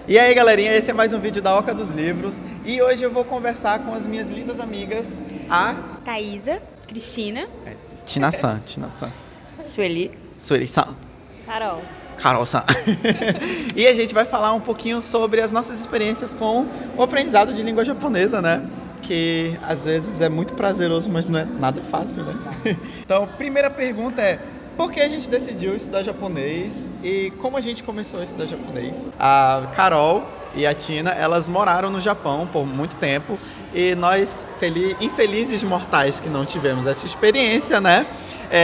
E aí, galerinha, esse é mais um vídeo da Oca dos Livros e hoje eu vou conversar com as minhas lindas amigas, a Thaisa, Cristina, Tina-san, Sueli. Sueli-san, Carol. Carol-san. E a gente vai falar um pouquinho sobre as nossas experiências com o aprendizado de língua japonesa, né? Que às vezes é muito prazeroso, mas não é nada fácil, né? Então, primeira pergunta é: por que a gente decidiu estudar japonês e como a gente começou a estudar japonês? A Carol e a Tina, elas moraram no Japão por muito tempo e nós, infelizes mortais que não tivemos essa experiência, né?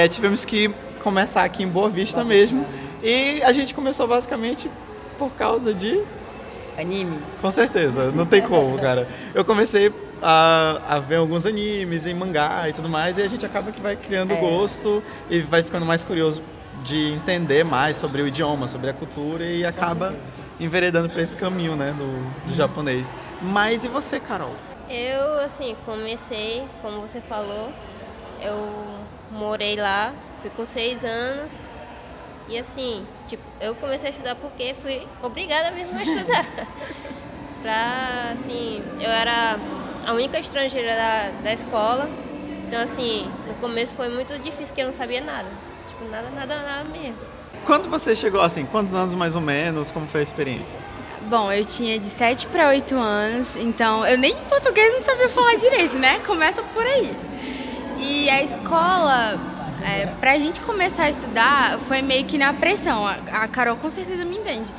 Tivemos que começar aqui em Boa Vista mesmo e a gente começou basicamente por causa de... Anime. Com certeza, não tem como, cara. Eu comecei a ver alguns animes e mangá e tudo mais, e a gente acaba que vai criando gosto e vai ficando mais curioso de entender mais sobre o idioma, sobre a cultura e acaba enveredando para esse caminho, né, do japonês. Mas e você, Carol? Eu, assim, comecei, como você falou, eu morei lá, fui com 6 anos e, assim, tipo, eu comecei a estudar porque fui obrigada mesmo a estudar. Eu era a única estrangeira da escola, então, assim, no começo foi muito difícil, porque eu não sabia nada, tipo, nada mesmo. Quando você chegou, assim, quantos anos mais ou menos, como foi a experiência? Bom, eu tinha de 7 para 8 anos, então eu nem português não sabia falar direito, né? Começa por aí. E a escola, pra gente começar a estudar, foi meio que na pressão. A Carol com certeza me entende.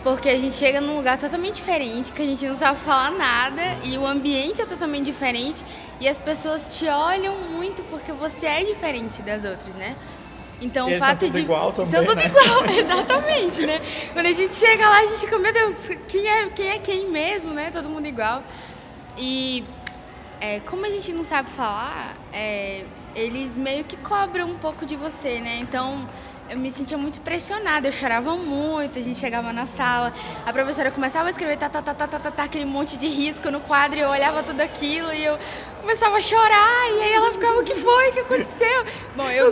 Porque a gente chega num lugar totalmente diferente, que a gente não sabe falar nada, e o ambiente é totalmente diferente, e as pessoas te olham muito porque você é diferente das outras, né? Então e o fato são tudo de... igual também, são tudo né? igual, exatamente, né? Quando a gente chega lá, a gente fica, meu Deus, quem é quem mesmo, né? Todo mundo igual. E como a gente não sabe falar, eles meio que cobram um pouco de você, né? Então eu me sentia muito pressionada, eu chorava muito, a gente chegava na sala, a professora começava a escrever aquele monte de risco no quadro, e eu olhava tudo aquilo e eu começava a chorar, e aí ela ficava, o que foi? O que aconteceu? Bom, eu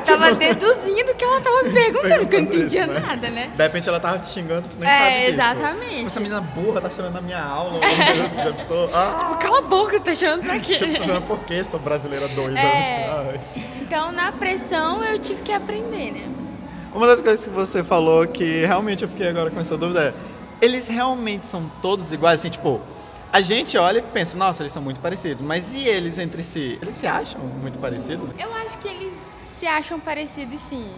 tava deduzindo que ela tava me perguntando, que eu não entendia nada, né? De repente ela tava te xingando, tu nem sabe disso. Exatamente. Tipo, essa menina burra tá chorando na minha aula, ou alguma coisa assim, já pensou? Tipo, cala a boca, tá chorando pra quê? Tipo, tô chorando por quê? Sou brasileira doida. Ai. Então, na pressão, eu tive que aprender, né? Uma das coisas que você falou que realmente eu fiquei agora com essa dúvida é: eles realmente são todos iguais? Assim, tipo, a gente olha e pensa, nossa, eles são muito parecidos, mas e eles entre si? Eles se acham muito parecidos? Eu acho que eles se acham parecidos, sim.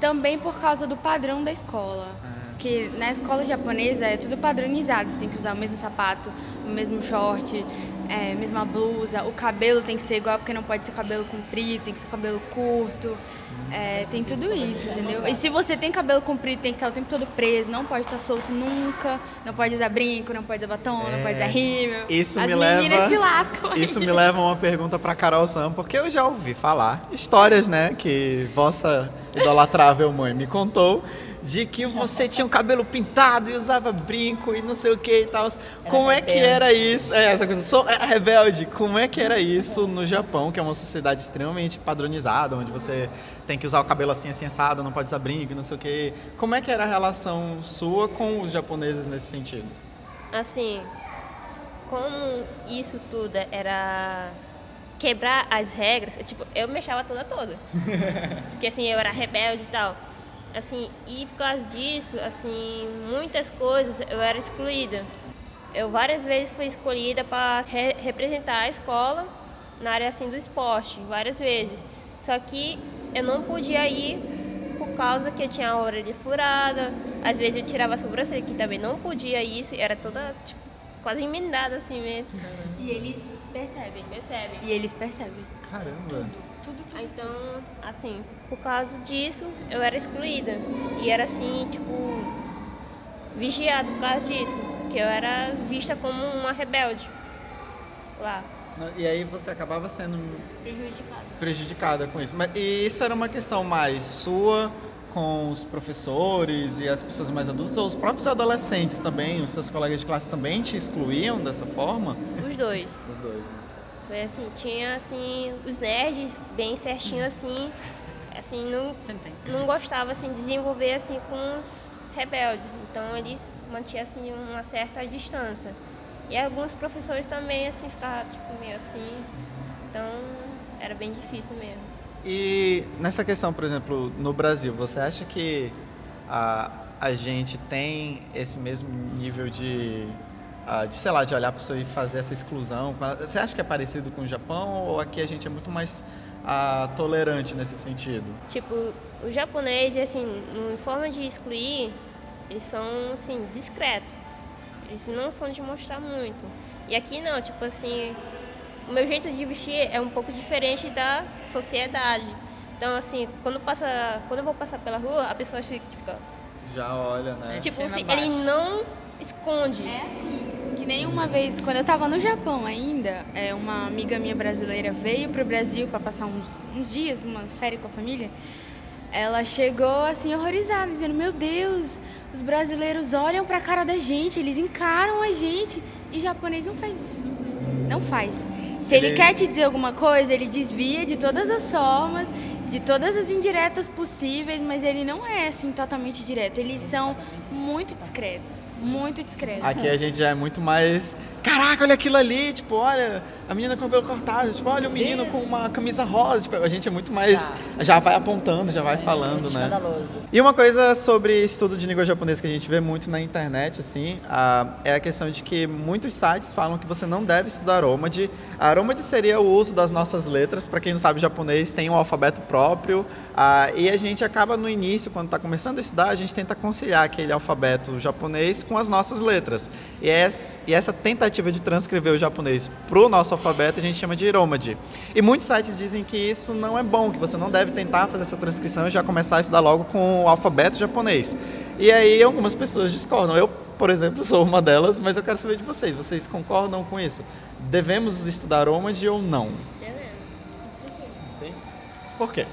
Também por causa do padrão da escola. Que na escola japonesa é tudo padronizado, você tem que usar o mesmo sapato, o mesmo short, mesma blusa, o cabelo tem que ser igual, porque não pode ser cabelo comprido, tem que ser cabelo curto, tem tudo isso, entendeu? E se você tem cabelo comprido, tem que estar o tempo todo preso, não pode estar solto nunca, não pode usar brinco, não pode usar batom, não pode usar rímel. As meninas se lascam. Isso me leva a uma pergunta pra Carol Sam, porque eu já ouvi falar histórias, né, que vossa idolatrável mãe me contou, de que você tinha um cabelo pintado e usava brinco e não sei o que e tal. Como é que era isso? Essa coisa, era rebelde. Como é que era isso no Japão, que é uma sociedade extremamente padronizada, onde você tem que usar o cabelo assim assado, não pode usar brinco e não sei o que. Como é que era a relação sua com os japoneses nesse sentido? Assim, como isso tudo era quebrar as regras, tipo, eu me achava toda. Porque, assim, eu era rebelde e tal. Assim, e por causa disso, assim, muitas coisas eu era excluída. Eu várias vezes fui escolhida para representar a escola na área, assim, do esporte, várias vezes. Só que eu não podia ir por causa que eu tinha a orelha furada, às vezes eu tirava a sobrancelha, que também não podia isso, era toda, tipo, quase emendada assim mesmo. E eles percebem. E eles percebem. Caramba! Tudo. Então, assim, por causa disso, eu era excluída. E era assim, tipo, vigiada por causa disso. Que eu era vista como uma rebelde lá. E aí você acabava sendo Prejudicada. prejudicada com isso. E isso era uma questão mais sua com os professores e as pessoas mais adultas, ou os próprios adolescentes também, os seus colegas de classe também te excluíam dessa forma? Os dois. Os dois, né? Foi assim, tinha assim, os nerds bem certinho assim, assim, Sempre. não gostava assim, de desenvolver assim, com os rebeldes. Então, eles mantinham assim, uma certa distância. E alguns professores também assim, ficavam tipo, meio assim. Então, era bem difícil mesmo. E nessa questão, por exemplo, no Brasil, você acha que a gente tem esse mesmo nível sei lá, de olhar para isso e fazer essa exclusão? Você acha que é parecido com o Japão ou aqui a gente é muito mais tolerante nesse sentido? Tipo, o japonês, assim, em forma de excluir, eles são, assim, discretos. Eles não são de mostrar muito. E aqui não, tipo assim, o meu jeito de vestir é um pouco diferente da sociedade. Então, assim, quando eu vou passar pela rua, a pessoa fica... Já olha, né? Tipo assim, ele não esconde. É assim, que nem uma vez, quando eu tava no Japão ainda, uma amiga minha brasileira veio pro Brasil para passar uns dias, uma férias com a família. Ela chegou assim horrorizada, dizendo: meu Deus, os brasileiros olham pra cara da gente, eles encaram a gente. E japonês não faz isso. Não faz. Se ele quer te dizer alguma coisa, ele desvia de todas as formas, de todas as indiretas possíveis, mas ele não é assim totalmente direto. Eles são muito discretos, muito discretos. Aqui a gente já é muito mais... Caraca, olha aquilo ali, tipo, olha a menina com o cabelo cortado, tipo, olha o menino com uma camisa rosa. Tipo, a gente é muito mais... Já vai apontando, já vai falando, né? Escandaloso. E uma coisa sobre estudo de língua japonesa que a gente vê muito na internet, assim, é a questão de que muitos sites falam que você não deve estudar Romaji. A Romaji seria o uso das nossas letras. Para quem não sabe japonês, tem um alfabeto próprio. E a gente acaba no início, quando está começando a estudar, a gente tenta conciliar aquele alfabeto japonês com as nossas letras. E essa tentativa de transcrever o japonês para o nosso alfabeto a gente chama de Romaji. E muitos sites dizem que isso não é bom, que você não deve tentar fazer essa transcrição e já começar a estudar logo com o alfabeto japonês. E aí algumas pessoas discordam. Eu, por exemplo, sou uma delas, mas eu quero saber de vocês. Vocês concordam com isso? Devemos estudar Romaji ou não? Sim? Por quê?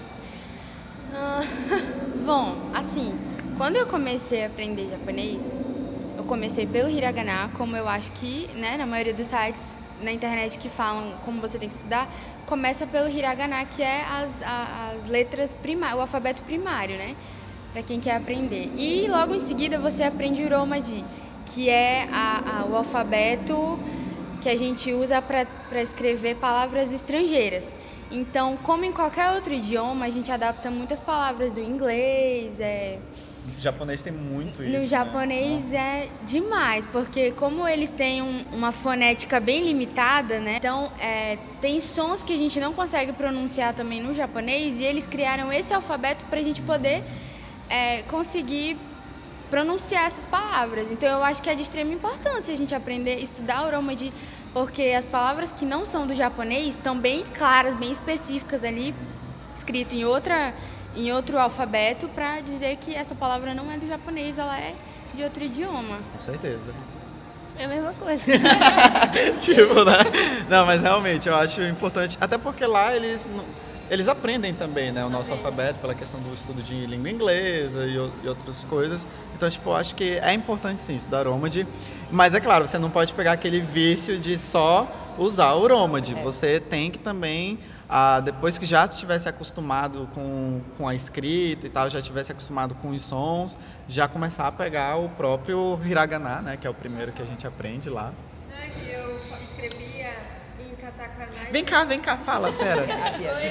Bom, assim, quando eu comecei a aprender japonês, eu comecei pelo hiragana, como eu acho que, né, na maioria dos sites na internet que falam como você tem que estudar, começa pelo hiragana, que é as letras primárias, o alfabeto primário, né, para quem quer aprender. E logo em seguida você aprende o Romaji, que é o alfabeto que a gente usa para escrever palavras estrangeiras. Então, como em qualquer outro idioma, a gente adapta muitas palavras do inglês. O japonês tem muito isso. No japonês é demais, porque como eles têm uma fonética bem limitada, né? Então, tem sons que a gente não consegue pronunciar também no japonês, e eles criaram esse alfabeto para a gente poder conseguir pronunciar essas palavras. Então, eu acho que é de extrema importância a gente aprender, estudar o Romaji, porque as palavras que não são do japonês estão bem claras, bem específicas ali, escrito em outro alfabeto, para dizer que essa palavra não é do japonês, ela é de outro idioma. Com certeza. É a mesma coisa. Tipo, né? Não, mas realmente eu acho importante, até porque lá eles aprendem também, né, o nosso alfabeto pela questão do estudo de língua inglesa e outras coisas. Então, tipo, eu acho que é importante sim estudar Romaji, mas é claro, você não pode pegar aquele vício de só usar o Romaji. Você tem que também, depois que já estivesse acostumado com a escrita e tal, já estivesse acostumado com os sons, já começar a pegar o próprio hiragana, né, que é o primeiro que a gente aprende lá. Eu escrevia em katakana. Vem cá, fala, pera.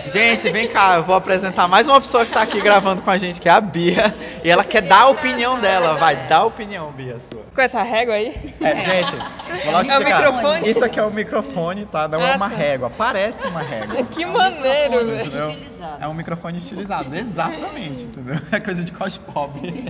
Gente, vem cá, eu vou apresentar mais uma pessoa que está aqui gravando com a gente, que é a Bia, e ela quer dar a opinião dela. Vai, dá a opinião, Bia, sua. Com essa régua aí? Gente, vou lá te É o explicar. microfone? Isso aqui é o microfone, tá? Não é uma régua, parece uma régua. Que maneiro, velho. Entendeu? É um microfone estilizado, exatamente, entendeu? É coisa de cos pobre.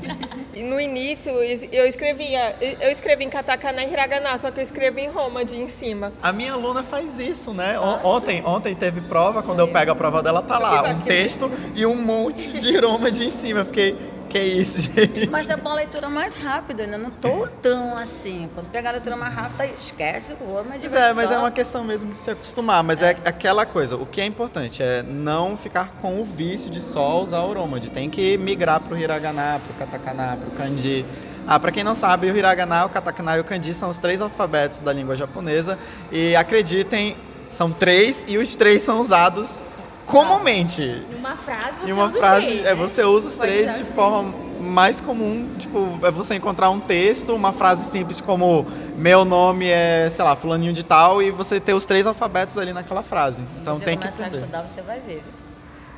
E no início eu escrevi em katakana e hiragana, só que eu escrevi em Romaji em cima. A minha aluna faz isso, né? Ontem teve prova, quando eu pego a prova dela, tá lá um texto e um monte de Romaji em cima. Eu fiquei, que isso, gente? Mas é uma leitura mais rápida, né? Não tô tão assim. Quando pegar a leitura mais rápida, esquece o Romaji. Mas é uma questão mesmo de se acostumar. Mas é aquela coisa, o que é importante é não ficar com o vício de só usar o Romaji. Tem que migrar pro hiragana, pro katakana, pro kanji. Para quem não sabe, o hiragana, o katakana e o kanji são os 3 alfabetos da língua japonesa. E acreditem, são 3 e os 3 são usados comumente. Numa frase você Em uma usa frase, os três, né? você usa os Pode três usar de os três. forma mais comum, tipo, é você encontrar um texto, uma frase simples como meu nome é, sei lá, fulaninho de tal, e você ter os 3 alfabetos ali naquela frase. Então Se tem você que começar a entender. estudar, você vai ver.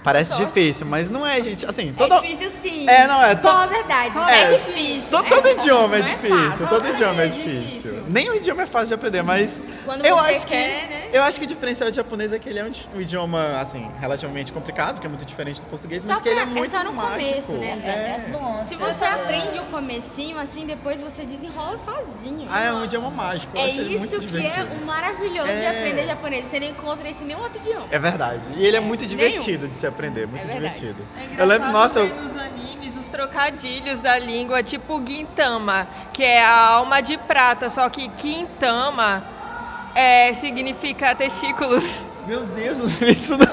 Parece difícil, mas não é, gente. Assim, É todo... difícil sim. É, não é. Fala a verdade, É, é difícil. Todo idioma é não difícil, fácil. todo idioma é difícil. difícil. Nenhum idioma é fácil de aprender, mas Quando eu você acho quer, que né? eu acho que o diferencial do japonês é que ele é um idioma assim relativamente complicado, que é muito diferente do português, mas Só que ele é pra- é muito só no mágico. começo, né? É, as nuances. Se você é. aprende o comecinho, assim, depois você desenrola sozinho. Ah, é um idioma mágico. Eu É acho ele muito isso que é divertido. o maravilhoso de É. aprender japonês. Você não encontra isso em nenhum outro idioma. É verdade. E ele é muito Nenhum. divertido de se aprender, muito É verdade. divertido. É Eu lembro, nossa, ver nos animes os trocadilhos da língua, tipo Gintama, que é a alma de prata, só que Quintama significa testículos. meu Deus, não sei isso não.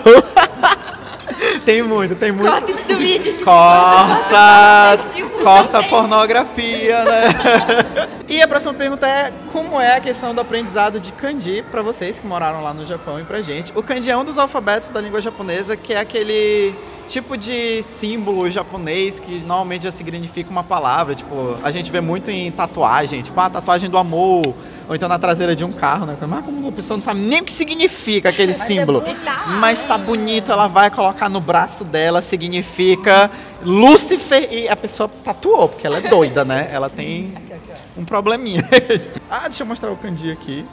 Tem muito. Corta isso do vídeo, gente. Corta! Testículo Corta a também. pornografia, né? E a próxima pergunta é: como é a questão do aprendizado de kanji para vocês que moraram lá no Japão e pra gente? O kanji é um dos alfabetos da língua japonesa, que é aquele tipo de símbolo japonês que normalmente já significa uma palavra. Tipo, a gente vê muito em tatuagem, tipo a tatuagem do amor, ou então na traseira de um carro, né? Mas como a pessoa não sabe nem o que significa aquele símbolo. bonito. Mas tá bonito, ela vai colocar no braço dela, significa Lúcifer, e a pessoa tatuou, porque ela é doida, né? Ela tem um probleminha. Ah, deixa eu mostrar o kanji aqui.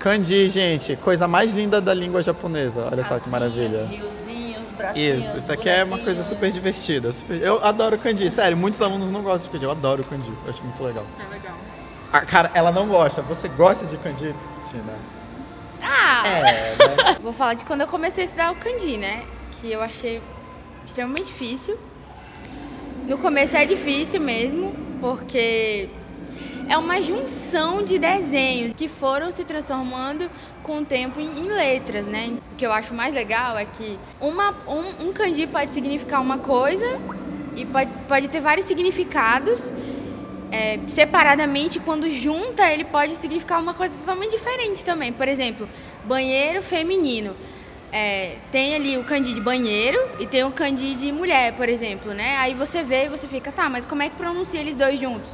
Kanji, gente, coisa mais linda da língua japonesa. Olha só que maravilha. Riozinhos, bracinhos, Isso aqui é uma coisa bonequinhos. super divertida. Eu adoro kanji, sério, muitos alunos não gostam de kanji, eu adoro kanji, eu acho muito legal. É legal. Ah, cara, ela não gosta, você gosta de kanji, Tina? Ah! Né? Vou falar de quando eu comecei a estudar o kanji, né? Que eu achei extremamente difícil. No começo é difícil mesmo, porque é uma junção de desenhos que foram se transformando com o tempo em letras, né? O que eu acho mais legal é que um kanji pode significar uma coisa e pode ter vários significados. Separadamente, quando junta, ele pode significar uma coisa totalmente diferente também. Por exemplo, banheiro feminino. Tem ali o kanji de banheiro e tem o kanji de mulher, por exemplo, né? Aí você vê e você fica, tá, mas como é que pronuncia eles dois juntos?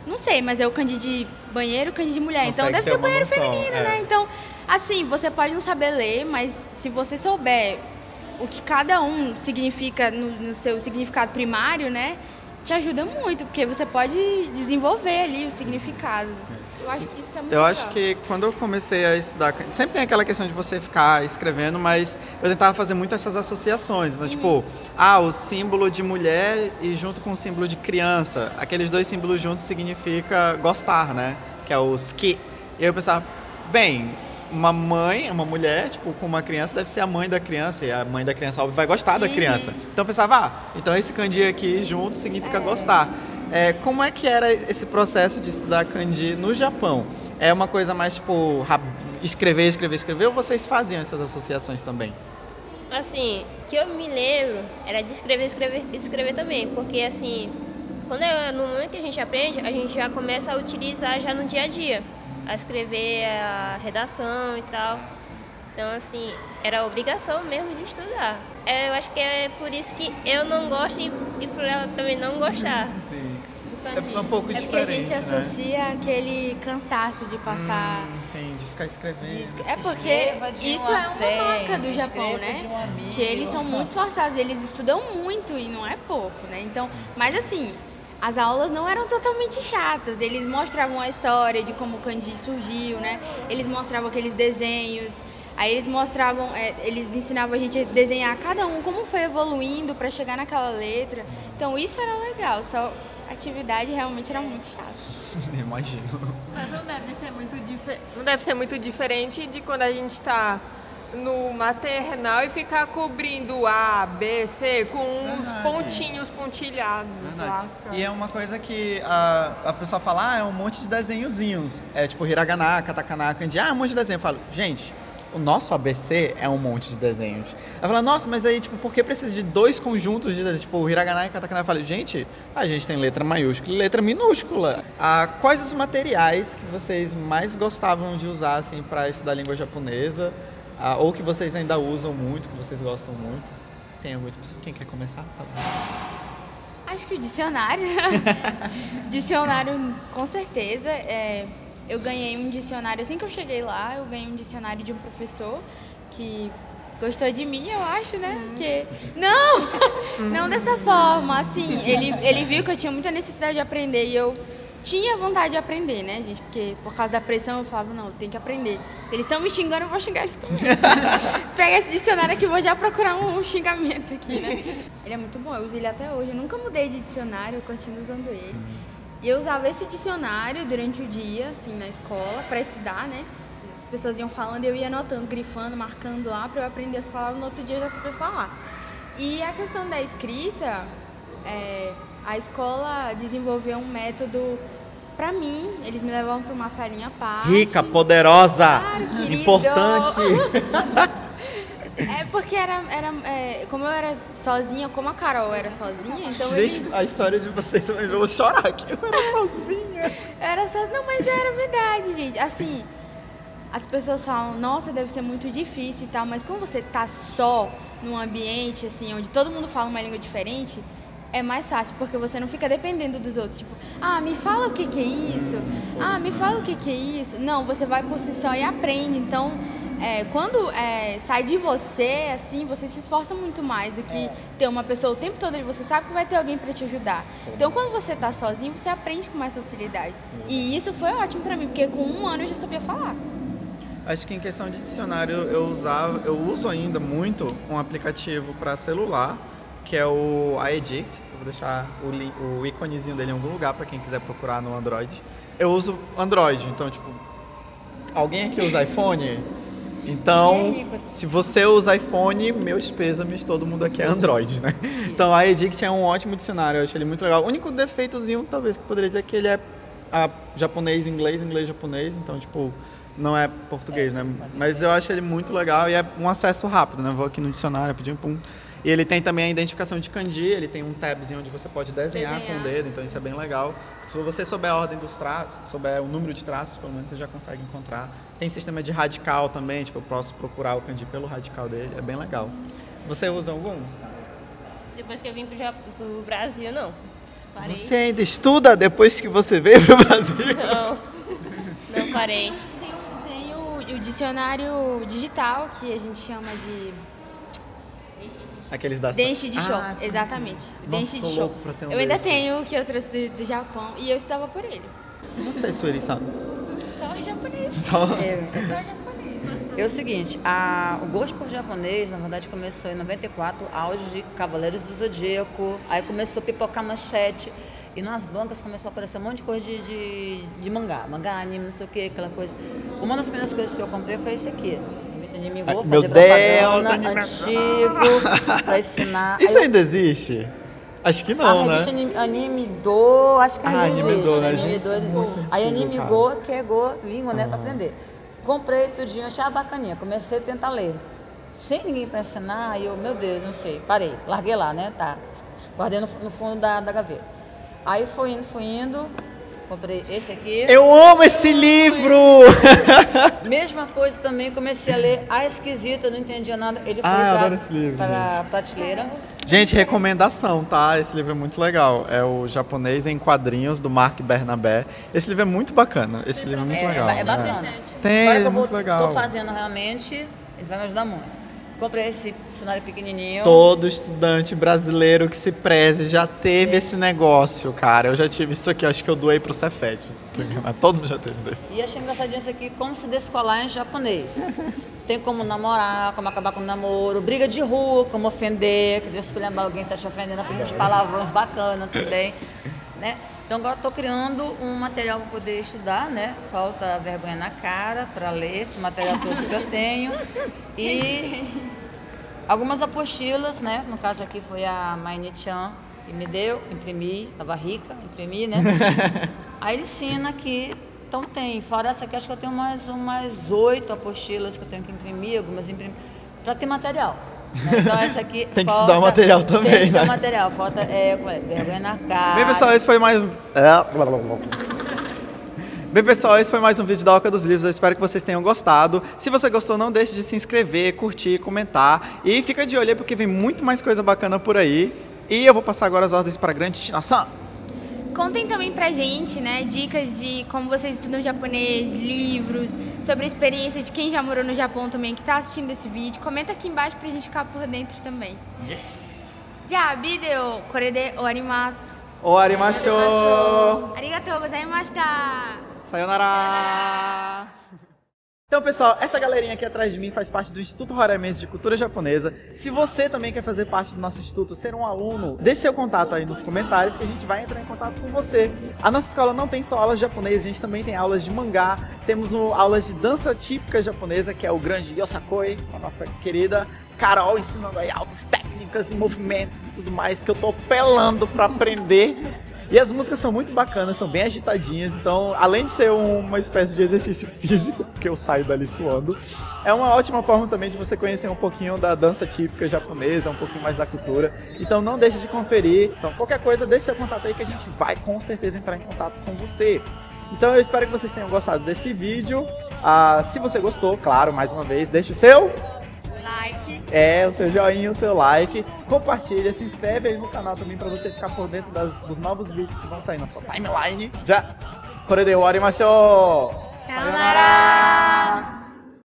Não sei, mas é o kanji de banheiro e o kanji de mulher. Então Consegue deve ter ser uma banheiro noção, feminino, é. né? Então, assim, você pode não saber ler, mas se você souber o que cada um significa no seu significado primário, né? Te ajuda muito, porque você pode desenvolver ali o significado. Eu acho que isso que é muito Eu legal. acho que quando eu comecei a estudar, sempre tem aquela questão de você ficar escrevendo, mas eu tentava fazer muito essas associações, né? Tipo, o símbolo de mulher e junto com o símbolo de criança, aqueles dois símbolos juntos significa gostar, né? Que é o ski. E eu pensava, bem, uma mãe, uma mulher, tipo, com uma criança deve ser a mãe da criança, e a mãe da criança, óbvio, vai gostar da criança. Então eu pensava, então esse kanji aqui junto significa gostar. Como é que era esse processo de estudar kanji no Japão? É uma coisa mais, tipo, escrever, ou vocês faziam essas associações também? Assim, que eu me lembro era de escrever também, porque assim, no momento que a gente aprende, a gente já começa a utilizar já no dia a dia, a escrever a redação e tal. Então, assim, era obrigação mesmo de estudar. Eu acho que é por isso que eu não gosto e por ela também não gostar Sim. do kanji. É um pouco É porque diferente, a gente né? associa aquele cansaço de passar. Sim, de ficar escrevendo. É porque Escreva de isso um é a uma cem, marca do Japão, escreva de um né? amigo. Que eles são muito esforçados, eles estudam muito e não é pouco, né? Então, mas assim, as aulas não eram totalmente chatas. Eles mostravam a história de como o kanji surgiu, né? Eles mostravam aqueles desenhos. Aí eles mostravam, eles ensinavam a gente a desenhar cada um, como foi evoluindo para chegar naquela letra. Então isso era legal, só a atividade realmente era muito chata. Imagino. Mas não deve ser muito diferente de quando a gente está no maternal e ficar cobrindo A, B, C com uns Verdade. pontinhos pontilhados lá. E é uma coisa que a pessoa fala, é um monte de desenhozinhos. É tipo hiragana, katakana, kanji, um monte de desenho. Eu falo, gente, o nosso ABC é um monte de desenhos. Ela fala, nossa, mas aí, tipo, por que precisa de dois conjuntos de desenhos? Tipo, o hiragana e katakana. Eu falo, gente, a gente tem letra maiúscula e letra minúscula. Quais os materiais que vocês mais gostavam de usar, assim, para estudar língua japonesa? ou que vocês ainda usam muito, que vocês gostam muito? Tem algum específico? Quem quer começar? Acho que o dicionário. Dicionário, com certeza. Eu ganhei um dicionário, assim que eu cheguei lá, eu ganhei um dicionário de um professor que gostou de mim, eu acho, né? Porque... Não dessa forma, assim, ele viu que eu tinha muita necessidade de aprender e eu tinha vontade de aprender, né, gente? Porque por causa da pressão eu falava, não, eu tenho que aprender. Se eles estão me xingando, eu vou xingar eles também. Pega esse dicionário aqui, vou já procurar um xingamento aqui, né? Ele é muito bom, eu uso ele até hoje. Eu nunca mudei de dicionário, eu continuo usando ele. E eu usava esse dicionário durante o dia, assim, na escola, para estudar, né? As pessoas iam falando e eu ia anotando, grifando, marcando lá para eu aprender as palavras, no outro dia eu já sabia falar. E a questão da escrita, a escola desenvolveu um método para mim, eles me levavam para uma salinha à parte. Rica, poderosa, claro, querido. Importante. Porque como eu era sozinha, como a Carol era sozinha, então Gente, a história de vocês, eu vou chorar aqui, eu era sozinha. Não, mas era verdade, gente. Assim, as pessoas falam, nossa, deve ser muito difícil e tal, mas quando você tá só num ambiente, assim, onde todo mundo fala uma língua diferente, é mais fácil, porque você não fica dependendo dos outros. Tipo, me fala o que é isso? Me fala o que é isso? Não, você vai por si só e aprende. Então, quando sai de você, assim, você se esforça muito mais do que ter uma pessoa o tempo todo e você sabe que vai ter alguém para te ajudar. Então, quando você tá sozinho, você aprende com mais facilidade. E isso foi ótimo para mim, porque com 1 ano eu já sabia falar. Acho que em questão de dicionário eu uso ainda muito um aplicativo para celular, que é o iEdict. Eu vou deixar o íconezinho dele em algum lugar para quem quiser procurar no Android. Eu uso Android, então, tipo, alguém aqui usa iPhone? Então, se você usa iPhone, meus pêsames, todo mundo aqui é Android, né? Então, a iEdict é um ótimo dicionário, eu acho ele muito legal. O único defeitozinho, talvez, que eu poderia dizer é que ele é japonês, inglês, japonês, então, tipo, não é português, né? Mas eu acho ele muito legal e é um acesso rápido, né? Vou aqui no dicionário, pedir pum. E ele tem também a identificação de kanji, ele tem um tabzinho onde você pode desenhar com o dedo, então isso é bem legal. Se você souber a ordem dos traços, souber o número de traços, pelo menos você já consegue encontrar. Tem sistema de radical também, tipo, eu posso procurar o kanji pelo radical dele, é bem legal. Você usa algum? Depois que eu vim pro Brasil, não. Parei. Você ainda estuda depois que você veio pro Brasil? Não parei. Tem o dicionário digital, que a gente chama de... Aqueles da Denshi de show, exatamente. Denshi de show. Eu ainda tenho o que eu trouxe do Japão e eu estudava por ele. E você, Sueri-san? Só japonês. Só japonês. É o seguinte, o gosto por japonês, na verdade, começou em 94, auge de Cavaleiros do Zodíaco, aí começou a pipocar manchete, e nas bancas começou a aparecer um monte de coisa de mangá, anime, não sei o que, aquela coisa. Uma das primeiras coisas que eu comprei foi esse aqui. Animigou, meu Deus, antigo, pra ensinar. Isso ainda existe? Acho que não, né? Animidô, acho que ainda existe. Animidô, né? Aí Animigô, que é língua, né, pra aprender. Comprei tudinho, achava bacaninha, comecei a tentar ler. Sem ninguém pra ensinar, aí eu, meu Deus, não sei, parei, larguei lá, né, guardei no fundo da gaveta. Aí fui indo, comprei esse aqui. Eu amo esse livro! Mesma coisa também, comecei a ler A Esquisita, não entendia nada. Ele foi para a prateleira. Gente, recomendação, tá? Esse livro é muito legal. É o Japonês em Quadrinhos, do Mark Bernabé. Esse livro é muito bacana. Esse livro é muito legal. É bacana. Tem, agora que eu muito legal. Tô fazendo realmente, ele vai me ajudar muito. Comprei esse cenário pequenininho. Todo estudante brasileiro que se preze já teve esse negócio, cara. Eu já tive isso aqui, acho que eu doei pro Cefet. Todo mundo já teve desse. E achei engraçadinho isso aqui, como se descolar em japonês. Tem como namorar, como acabar com o namoro, briga de rua, como ofender, que se lembrar alguém tá te ofendendo, com uns palavrões bacanas também, né? Então agora estou criando um material para poder estudar, né? Falta vergonha na cara para ler esse material todo que eu tenho. E algumas apostilas, né? No caso aqui foi a Maine-chan que me deu, imprimi, estava rica, imprimi, né? Aí ele ensina aqui, então tem, fora essa aqui, acho que eu tenho umas 8 apostilas que eu tenho que imprimir, algumas imprimir, para ter material. Então essa aqui tem que estudar o material também, tem que estudar né? o material, falta vergonha na cara. Bem, pessoal, esse foi mais... Bem, pessoal, esse foi mais um vídeo da Oca dos Livros. Eu espero que vocês tenham gostado. Se você gostou, não deixe de se inscrever, curtir, comentar. E fica de olho aí, porque vem muito mais coisa bacana por aí. E eu vou passar agora as ordens para a grande destinação. Contem também pra gente, né, dicas de como vocês estudam japonês, livros, sobre a experiência de quem já morou no Japão também, que tá assistindo esse vídeo. Comenta aqui embaixo pra gente ficar por dentro também. Já, vídeo, kore de ouwarimasu. Ouwarimashou! Arigatou gozaimashita! Sayonara! Então, pessoal, essa galerinha aqui atrás de mim faz parte do Instituto Horaimense de Cultura Japonesa. Se você também quer fazer parte do nosso instituto, ser um aluno, deixe seu contato aí nos comentários que a gente vai entrar em contato com você. A nossa escola não tem só aulas de japonês, a gente também tem aulas de mangá, temos aulas de dança típica japonesa, que é o grande Yosakoi, a nossa querida Carol, ensinando aí altas técnicas e movimentos e tudo mais, que eu tô pelando pra aprender. E as músicas são muito bacanas, são bem agitadinhas, então além de ser uma espécie de exercício físico, porque eu saio dali suando, é uma ótima forma também de você conhecer um pouquinho da dança típica japonesa, um pouquinho mais da cultura. Então não deixe de conferir. Então qualquer coisa, deixe seu contato aí que a gente vai com certeza entrar em contato com você. Então eu espero que vocês tenham gostado desse vídeo. Se você gostou, claro, mais uma vez, deixe o seu Like. o seu joinha, o seu like, compartilha, se inscreve aí no canal também pra você ficar por dentro dos novos vídeos que vão sair na sua timeline. Já! Kore de ouwarimashou! Sayonara!